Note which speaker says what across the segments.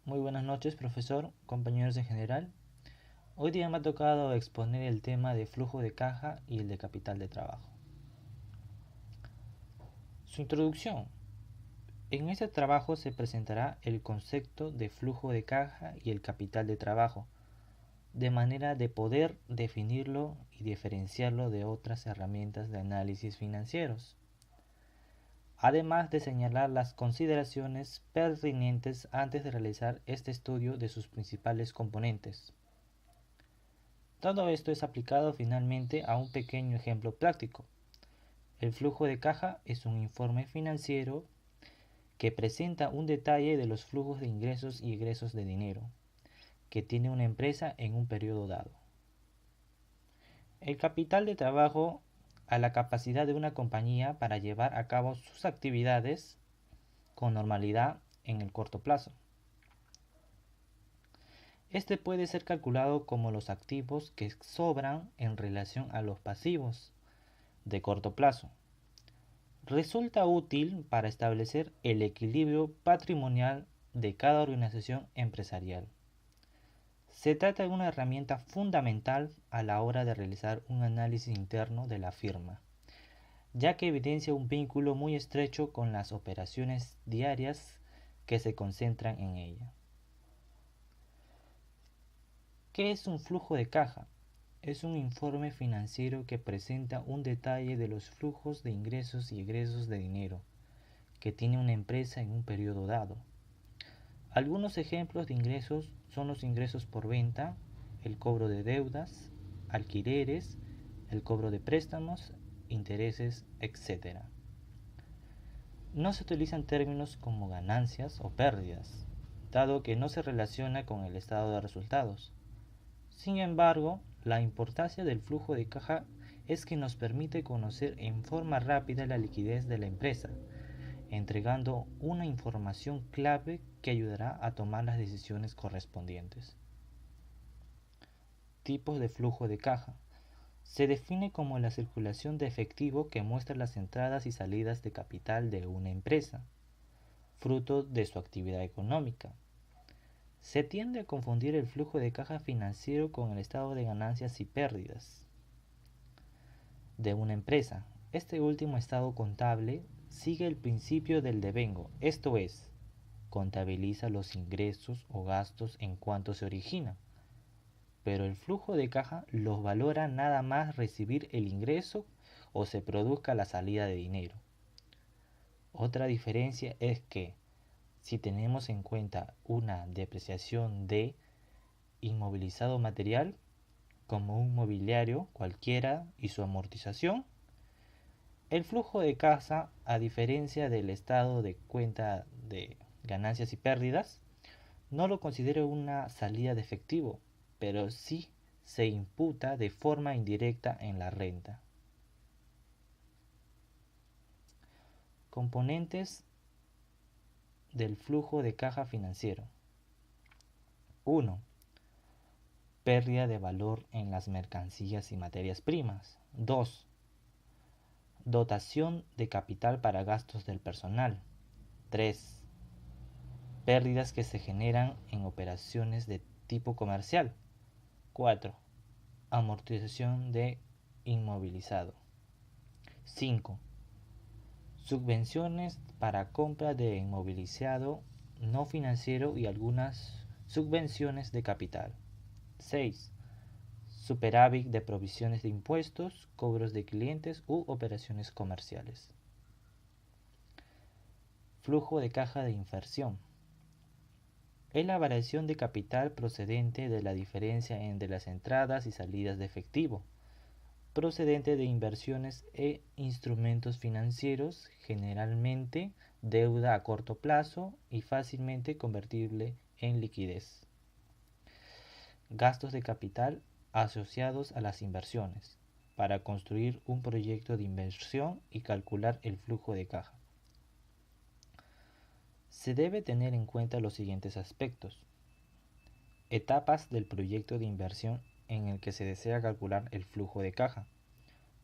Speaker 1: Muy buenas noches, profesor, compañeros en general. Hoy día me ha tocado exponer el tema de flujo de caja y el de capital de trabajo. Su introducción. En este trabajo se presentará el concepto de flujo de caja y el capital de trabajo, de manera de poder definirlo y diferenciarlo de otras herramientas de análisis financieros, además de señalar las consideraciones pertinentes antes de realizar este estudio de sus principales componentes. Todo esto es aplicado finalmente a un pequeño ejemplo práctico. El flujo de caja es un informe financiero que presenta un detalle de los flujos de ingresos y egresos de dinero que tiene una empresa en un periodo dado. El capital de trabajo a la capacidad de una compañía para llevar a cabo sus actividades con normalidad en el corto plazo. Este puede ser calculado como los activos que sobran en relación a los pasivos de corto plazo. Resulta útil para establecer el equilibrio patrimonial de cada organización empresarial. Se trata de una herramienta fundamental a la hora de realizar un análisis interno de la firma, ya que evidencia un vínculo muy estrecho con las operaciones diarias que se concentran en ella. ¿Qué es un flujo de caja? Es un informe financiero que presenta un detalle de los flujos de ingresos y egresos de dinero que tiene una empresa en un periodo dado. Algunos ejemplos de ingresos son los ingresos por venta, el cobro de deudas, alquileres, el cobro de préstamos, intereses, etc. No se utilizan términos como ganancias o pérdidas, dado que no se relaciona con el estado de resultados. Sin embargo, la importancia del flujo de caja es que nos permite conocer en forma rápida la liquidez de la empresa, entregando una información clave que ayudará a tomar las decisiones correspondientes. Tipos de flujo de caja. Se define como la circulación de efectivo que muestra las entradas y salidas de capital de una empresa, fruto de su actividad económica. Se tiende a confundir el flujo de caja financiero con el estado de ganancias y pérdidas de una empresa. Este último estado contable sigue el principio del devengo, esto es, contabiliza los ingresos o gastos en cuanto se origina, pero el flujo de caja los valora nada más recibir el ingreso o se produzca la salida de dinero. Otra diferencia es que si tenemos en cuenta una depreciación de inmovilizado material, como un mobiliario cualquiera y su amortización, el flujo de caja, a diferencia del estado de cuenta de ganancias y pérdidas, no lo considero una salida de efectivo, pero sí se imputa de forma indirecta en la renta. Componentes del flujo de caja financiero. 1. Pérdida de valor en las mercancías y materias primas. 2. Dotación de capital para gastos del personal. 3. Pérdidas que se generan en operaciones de tipo comercial. 4. Amortización de inmovilizado. 5. Subvenciones para compra de inmovilizado no financiero y algunas subvenciones de capital. 6. Superávit de provisiones de impuestos, cobros de clientes u operaciones comerciales. Flujo de caja de inversión. Es la variación de capital procedente de la diferencia entre las entradas y salidas de efectivo, procedente de inversiones e instrumentos financieros, generalmente deuda a corto plazo y fácilmente convertible en liquidez. Gastos de capital asociados a las inversiones, para construir un proyecto de inversión y calcular el flujo de caja. Se debe tener en cuenta los siguientes aspectos. Etapas del proyecto de inversión en el que se desea calcular el flujo de caja.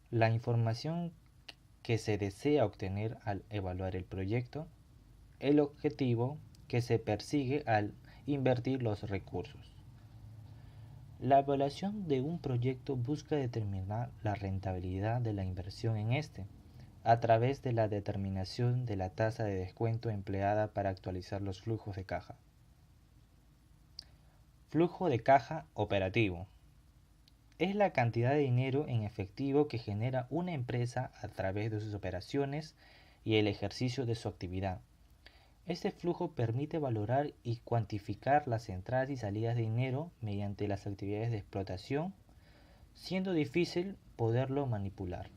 Speaker 1: La información que se desea obtener al evaluar el proyecto, el objetivo que se persigue al invertir los recursos. La evaluación de un proyecto busca determinar la rentabilidad de la inversión en este, a través de la determinación de la tasa de descuento empleada para actualizar los flujos de caja. Flujo de caja operativo. Es la cantidad de dinero en efectivo que genera una empresa a través de sus operaciones y el ejercicio de su actividad. Este flujo permite valorar y cuantificar las entradas y salidas de dinero mediante las actividades de explotación, siendo difícil poderlo manipular.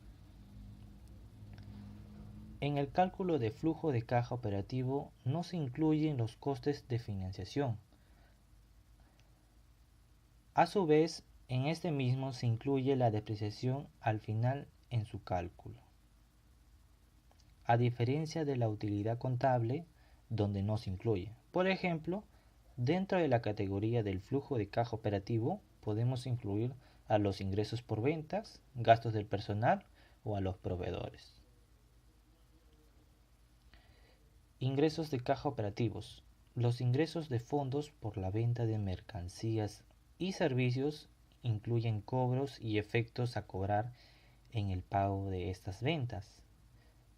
Speaker 1: En el cálculo de flujo de caja operativo no se incluyen los costes de financiación. A su vez, en este mismo se incluye la depreciación al final en su cálculo. A diferencia de la utilidad contable, donde no se incluye. Por ejemplo, dentro de la categoría del flujo de caja operativo podemos incluir a los ingresos por ventas, gastos del personal o a los proveedores. Ingresos de caja operativos. Los ingresos de fondos por la venta de mercancías y servicios incluyen cobros y efectos a cobrar en el pago de estas ventas.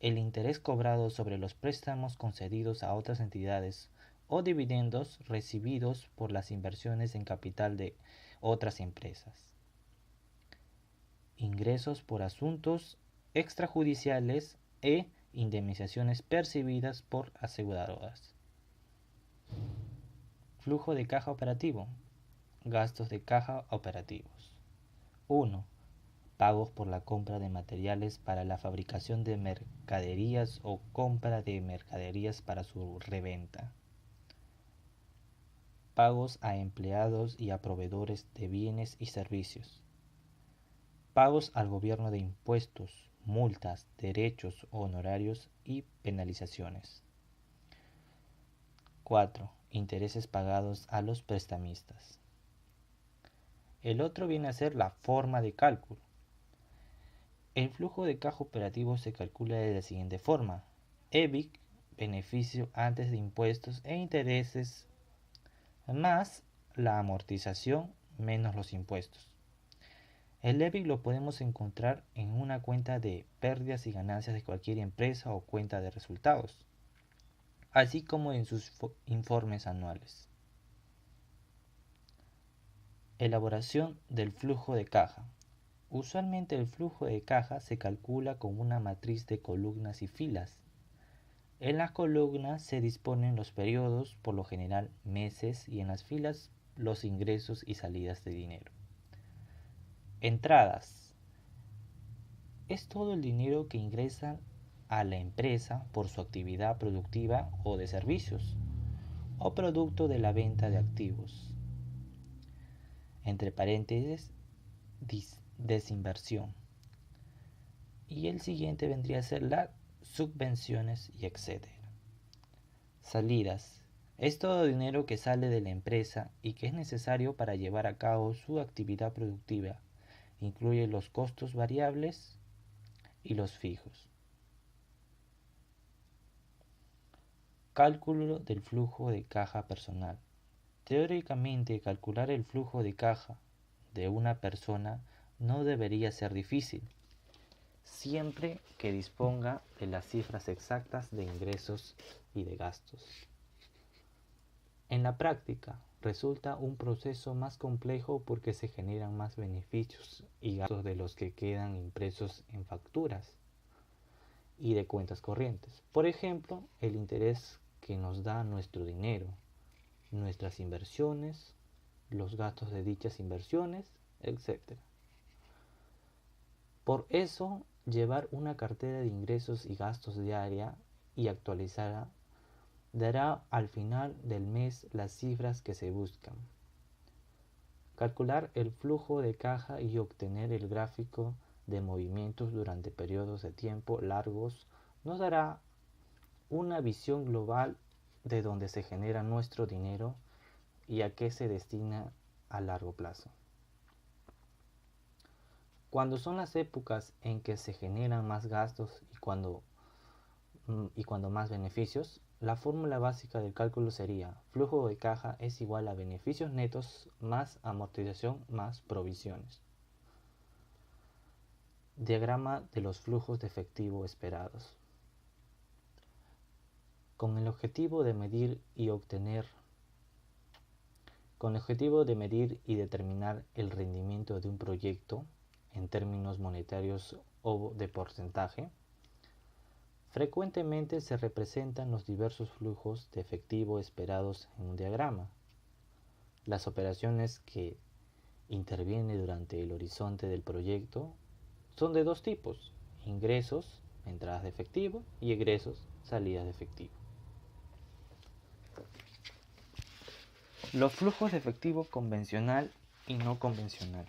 Speaker 1: El interés cobrado sobre los préstamos concedidos a otras entidades o dividendos recibidos por las inversiones en capital de otras empresas. Ingresos por asuntos extrajudiciales e indemnizaciones percibidas por aseguradoras. Flujo de caja operativo. Gastos de caja operativos. 1. Pagos por la compra de materiales para la fabricación de mercaderías o compra de mercaderías para su reventa. Pagos a empleados y a proveedores de bienes y servicios. Pagos al gobierno de impuestos, multas, derechos, honorarios y penalizaciones. 4. Intereses pagados a los prestamistas. El otro viene a ser la forma de cálculo. El flujo de caja operativo se calcula de la siguiente forma: EBIT, beneficio antes de impuestos e intereses, más la amortización menos los impuestos. El EBIT lo podemos encontrar en una cuenta de pérdidas y ganancias de cualquier empresa o cuenta de resultados, así como en sus informes anuales. Elaboración del flujo de caja. Usualmente el flujo de caja se calcula con una matriz de columnas y filas. En las columnas se disponen los periodos, por lo general meses, y en las filas los ingresos y salidas de dinero. Entradas. Es todo el dinero que ingresa a la empresa por su actividad productiva o de servicios, o producto de la venta de activos. Entre paréntesis, desinversión. Y el siguiente vendría a ser las subvenciones y etc. Salidas. Es todo dinero que sale de la empresa y que es necesario para llevar a cabo su actividad productiva. Incluye los costos variables y los fijos. Cálculo del flujo de caja personal. Teóricamente, calcular el flujo de caja de una persona no debería ser difícil, siempre que disponga de las cifras exactas de ingresos y de gastos. En la práctica, resulta un proceso más complejo porque se generan más beneficios y gastos de los que quedan impresos en facturas y de cuentas corrientes. Por ejemplo, el interés que nos da nuestro dinero, nuestras inversiones, los gastos de dichas inversiones, etc. Por eso, llevar una cartera de ingresos y gastos diaria y actualizarla dará al final del mes las cifras que se buscan. Calcular el flujo de caja y obtener el gráfico de movimientos durante periodos de tiempo largos nos dará una visión global de dónde se genera nuestro dinero y a qué se destina a largo plazo. Cuando son las épocas en que se generan más gastos y cuando más beneficios, La fórmula básica del cálculo sería: flujo de caja es igual a beneficios netos más amortización más provisiones. Diagrama de los flujos de efectivo esperados. Con el objetivo de medir y determinar el rendimiento de un proyecto en términos monetarios o de porcentaje, frecuentemente se representan los diversos flujos de efectivo esperados en un diagrama. Las operaciones que intervienen durante el horizonte del proyecto son de dos tipos: ingresos, entradas de efectivo, y egresos, salidas de efectivo. Los flujos de efectivo convencional y no convencional.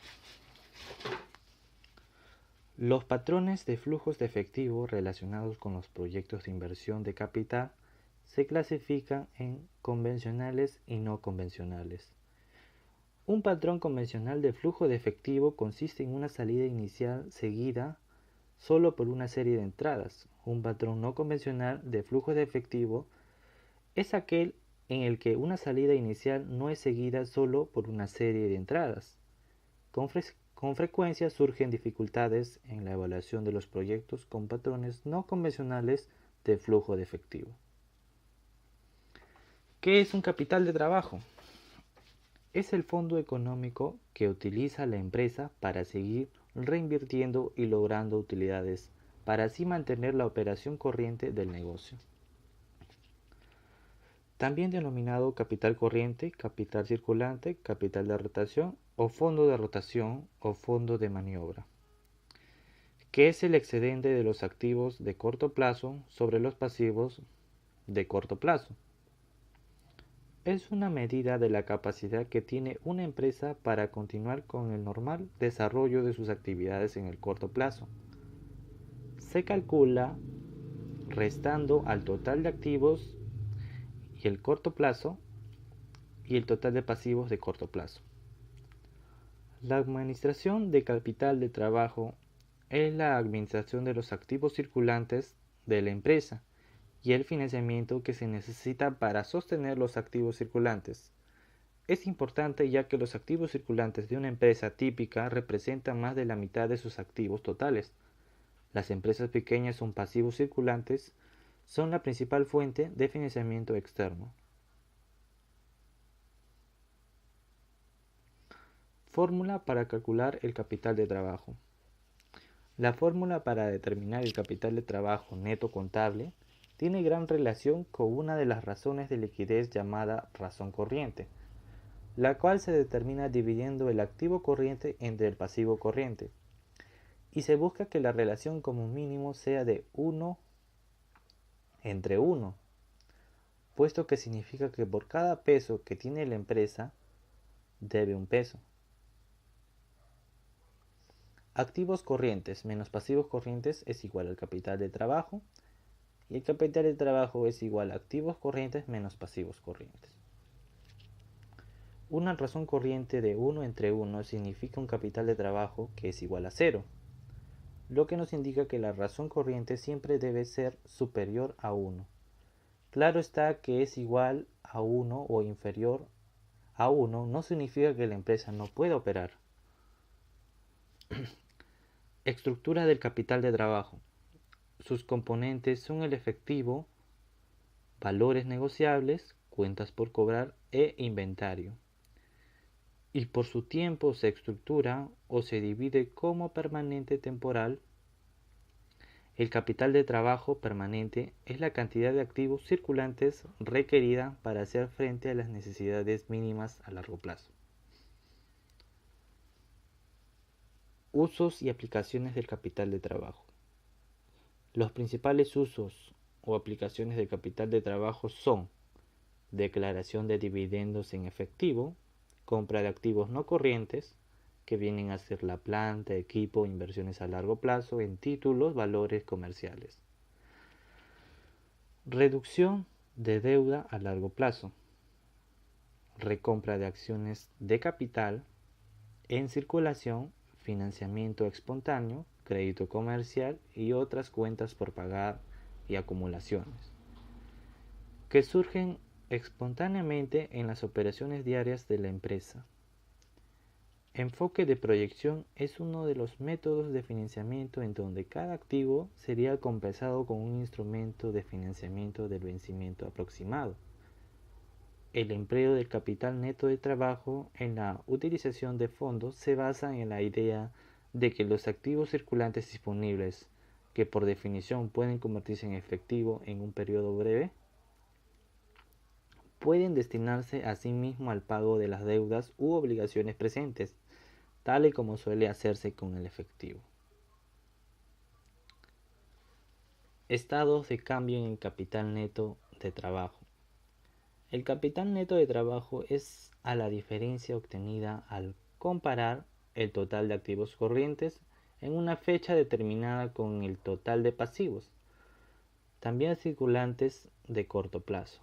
Speaker 1: Los patrones de flujos de efectivo relacionados con los proyectos de inversión de capital se clasifican en convencionales y no convencionales. Un patrón convencional de flujo de efectivo consiste en una salida inicial seguida solo por una serie de entradas. Un patrón no convencional de flujo de efectivo es aquel en el que una salida inicial no es seguida solo por una serie de entradas. Con frecuencia surgen dificultades en la evaluación de los proyectos con patrones no convencionales de flujo de efectivo. ¿Qué es un capital de trabajo? Es el fondo económico que utiliza la empresa para seguir reinvirtiendo y logrando utilidades, para así mantener la operación corriente del negocio. También denominado capital corriente, capital circulante, capital de rotación o fondo de rotación o fondo de maniobra, que es el excedente de los activos de corto plazo sobre los pasivos de corto plazo. Es una medida de la capacidad que tiene una empresa para continuar con el normal desarrollo de sus actividades en el corto plazo. Se calcula restando al total de activos y el corto plazo y el total de pasivos de corto plazo. La administración de capital de trabajo es la administración de los activos circulantes de la empresa y el financiamiento que se necesita para sostener los activos circulantes. Es importante ya que los activos circulantes de una empresa típica representan más de la mitad de sus activos totales. Las empresas pequeñas con pasivos circulantes son la principal fuente de financiamiento externo. Fórmula para calcular el capital de trabajo. La fórmula para determinar el capital de trabajo neto contable tiene gran relación con una de las razones de liquidez llamada razón corriente, la cual se determina dividiendo el activo corriente entre el pasivo corriente, y se busca que la relación como mínimo sea de 1:1, puesto que significa que por cada peso que tiene la empresa, debe un peso. Activos corrientes menos pasivos corrientes es igual al capital de trabajo, y el capital de trabajo es igual a activos corrientes menos pasivos corrientes. Una razón corriente de 1:1 significa un capital de trabajo que es igual a 0, lo que nos indica que la razón corriente siempre debe ser superior a 1. Claro está que es igual a 1 o inferior a 1 no significa que la empresa no pueda operar. Estructura del capital de trabajo. Sus componentes son el efectivo, valores negociables, cuentas por cobrar e inventario. Y por su tiempo se estructura o se divide como permanente temporal. El capital de trabajo permanente es la cantidad de activos circulantes requerida para hacer frente a las necesidades mínimas a largo plazo. Usos y aplicaciones del capital de trabajo. Los principales usos o aplicaciones del capital de trabajo son: declaración de dividendos en efectivo, compra de activos no corrientes, que vienen a ser la planta, equipo, inversiones a largo plazo en títulos, valores comerciales. Reducción de deuda a largo plazo, recompra de acciones de capital en circulación, financiamiento espontáneo, crédito comercial y otras cuentas por pagar y acumulaciones. que surgen espontáneamente en las operaciones diarias de la empresa. Enfoque de proyección es uno de los métodos de financiamiento en donde cada activo sería compensado con un instrumento de financiamiento del vencimiento aproximado. El empleo del capital neto de trabajo en la utilización de fondos se basa en la idea de que los activos circulantes disponibles, que por definición pueden convertirse en efectivo en un periodo breve, pueden destinarse asimismo al pago de las deudas u obligaciones presentes, tal y como suele hacerse con el efectivo. Estados de cambio en el capital neto de trabajo. El capital neto de trabajo es a la diferencia obtenida al comparar el total de activos corrientes en una fecha determinada con el total de pasivos, también circulantes de corto plazo.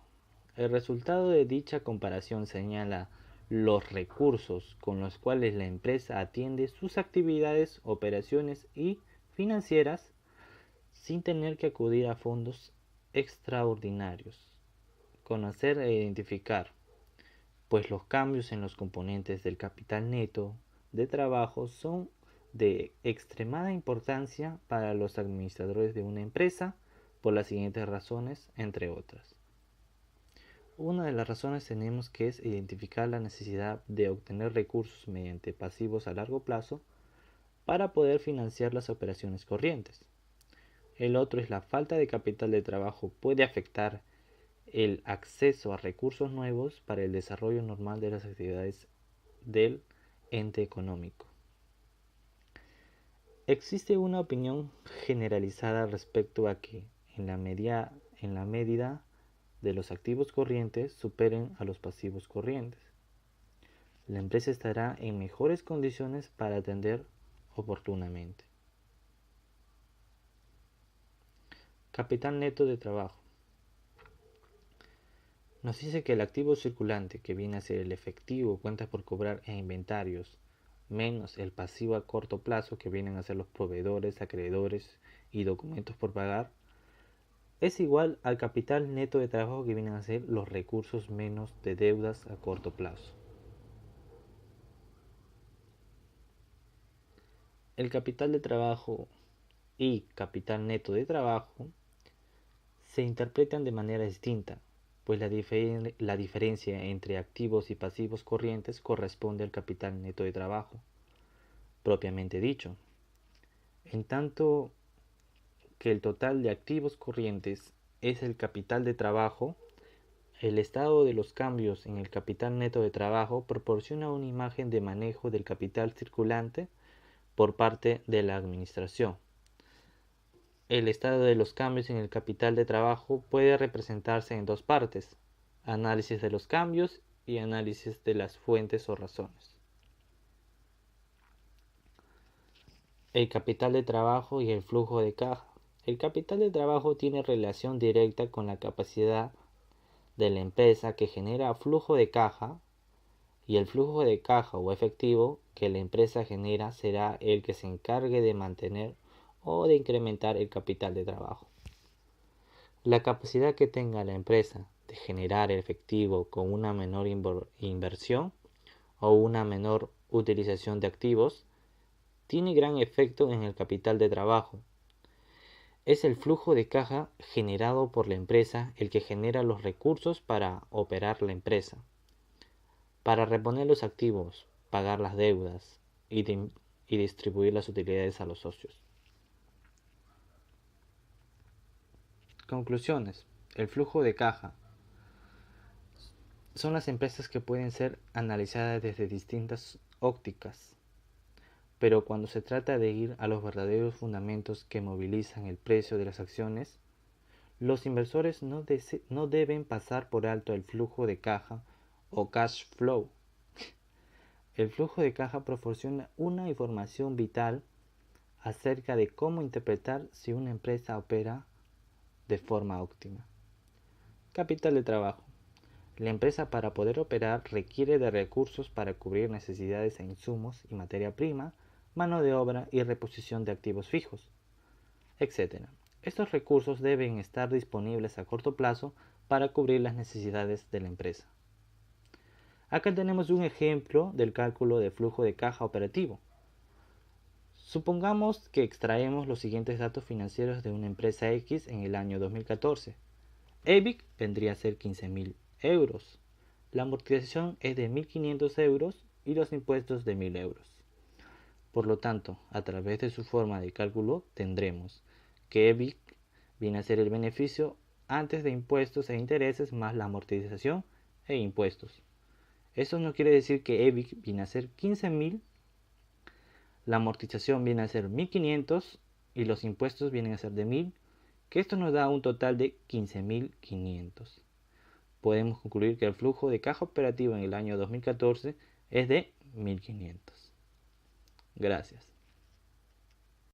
Speaker 1: El resultado de dicha comparación señala los recursos con los cuales la empresa atiende sus actividades, operaciones y financieras sin tener que acudir a fondos extraordinarios. Conocer e identificar, pues los cambios en los componentes del capital neto de trabajo son de extremada importancia para los administradores de una empresa por las siguientes razones, entre otras. Una de las razones tenemos que es identificar la necesidad de obtener recursos mediante pasivos a largo plazo para poder financiar las operaciones corrientes. El otro es la falta de capital de trabajo puede afectar el acceso a recursos nuevos para el desarrollo normal de las actividades del ente económico. Existe una opinión generalizada respecto a que en la medida de los activos corrientes superen a los pasivos corrientes, la empresa estará en mejores condiciones para atender oportunamente. Capital neto de trabajo. Nos dice que el activo circulante, que viene a ser el efectivo, cuenta por cobrar en inventarios, menos el pasivo a corto plazo, que vienen a ser los proveedores, acreedores y documentos por pagar, es igual al capital neto de trabajo, que vienen a ser los recursos menos de deudas a corto plazo. El capital de trabajo y capital neto de trabajo se interpretan de manera distinta, pues la diferencia entre activos y pasivos corrientes corresponde al capital neto de trabajo, propiamente dicho, en tanto que el total de activos corrientes es el capital de trabajo. El estado de los cambios en el capital neto de trabajo proporciona una imagen de manejo del capital circulante por parte de la administración. El estado de los cambios en el capital de trabajo puede representarse en dos partes: análisis de los cambios y análisis de las fuentes o razones. El capital de trabajo y el flujo de caja. El capital de trabajo tiene relación directa con la capacidad de la empresa que genera flujo de caja, y el flujo de caja o efectivo que la empresa genera será el que se encargue de mantener o de incrementar el capital de trabajo. La capacidad que tenga la empresa de generar efectivo con una menor inversión o una menor utilización de activos tiene gran efecto en el capital de trabajo. Es el flujo de caja generado por la empresa el que genera los recursos para operar la empresa, para reponer los activos, pagar las deudas y distribuir las utilidades a los socios. Conclusiones. El flujo de caja son las empresas que pueden ser analizadas desde distintas ópticas, pero cuando se trata de ir a los verdaderos fundamentos que movilizan el precio de las acciones, los inversores no deben pasar por alto el flujo de caja o cash flow. El flujo de caja proporciona una información vital acerca de cómo interpretar si una empresa opera de forma óptima. Capital de trabajo. La empresa, para poder operar, requiere de recursos para cubrir necesidades de insumos y materia prima, mano de obra y reposición de activos fijos, etc. Estos recursos deben estar disponibles a corto plazo para cubrir las necesidades de la empresa. Acá tenemos un ejemplo del cálculo de flujo de caja operativo. Supongamos que extraemos los siguientes datos financieros de una empresa X en el año 2014. EBIT vendría a ser 15.000 euros. La amortización es de 1.500 euros y los impuestos de 1.000 euros. Por lo tanto, a través de su forma de cálculo tendremos que EBIT viene a ser el beneficio antes de impuestos e intereses más la amortización e impuestos. Eso no quiere decir que EBIT viene a ser 15.000, la amortización viene a ser 1.500 y los impuestos vienen a ser de 1.000, que esto nos da un total de 15.500. Podemos concluir que el flujo de caja operativa en el año 2014 es de 1.500. Gracias.